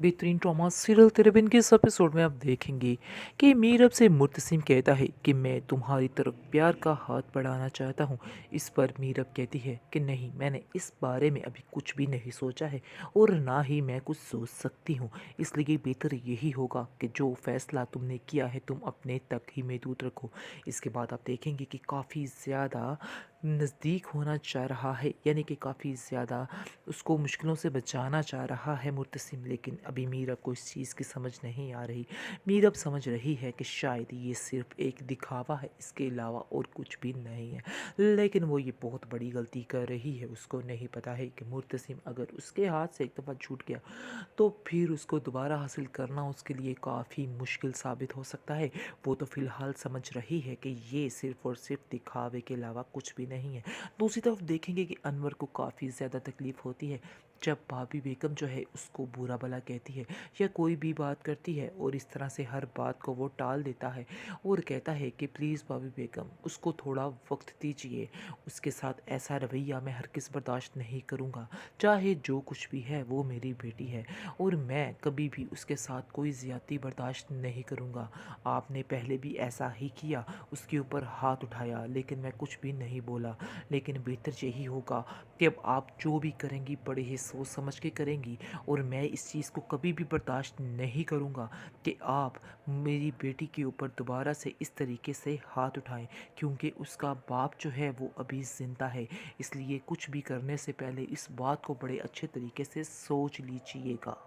बेहतरीन drama serial तेरे बिन के इस एपिसोड में आप देखेंगे कि मीरब से मुर्तसिम कहता है कि मैं तुम्हारी तरफ प्यार का हाथ बढ़ाना चाहता हूँ। इस पर मीरब कहती है कि नहीं, मैंने इस बारे में अभी कुछ भी नहीं सोचा है और ना ही मैं कुछ सोच सकती हूँ। इसलिए बेहतर यही होगा कि जो फैसला तुमने किया है तुम अपने तक ही महदूद रखो। इसके बाद आप देखेंगे कि काफ़ी ज़्यादा नज़दीक होना चाह रहा है, यानी कि काफ़ी ज़्यादा उसको मुश्किलों से बचाना चाह रहा है मुर्तसिम। लेकिन अभी मीरब को इस चीज़ की समझ नहीं आ रही। मीरब समझ रही है कि शायद ये सिर्फ एक दिखावा है, इसके अलावा और कुछ भी नहीं है। लेकिन वो ये बहुत बड़ी गलती कर रही है। उसको नहीं पता है कि मुर्तसिम अगर उसके हाथ से एक दफ़ा छूट गया तो फिर उसको दोबारा हासिल करना उसके लिए काफ़ी मुश्किल साबित हो सकता है। वो तो फ़िलहाल समझ रही है कि ये सिर्फ़ और सिर्फ दिखावे के अलावा कुछ भी नहीं है। दूसरी तरफ देखेंगे कि अनवर को काफ़ी ज़्यादा तकलीफ़ होती है जब भाभी बेगम जो है उसको बुरा भला कहती है या कोई भी बात करती है, और इस तरह से हर बात को वो टाल देता है और कहता है कि प्लीज़ भाभी बेगम उसको थोड़ा वक्त दीजिए, उसके साथ ऐसा रवैया मैं हरगिज़ बर्दाश्त नहीं करूँगा। चाहे जो कुछ भी है वो मेरी बेटी है और मैं कभी भी उसके साथ कोई ज़्यादती बर्दाश्त नहीं करूँगा। आपने पहले भी ऐसा ही किया, उसके ऊपर हाथ उठाया, लेकिन मैं कुछ भी नहीं बोला। लेकिन बेहतर यही होगा कि अब आप जो भी करेंगी बड़े ही सोच समझ के करेंगी, और मैं इस चीज़ को कभी भी बर्दाश्त नहीं करूँगा कि आप मेरी बेटी के ऊपर दोबारा से इस तरीके से हाथ उठाएं, क्योंकि उसका बाप जो है वो अभी ज़िंदा है। इसलिए कुछ भी करने से पहले इस बात को बड़े अच्छे तरीके से सोच लीजिएगा।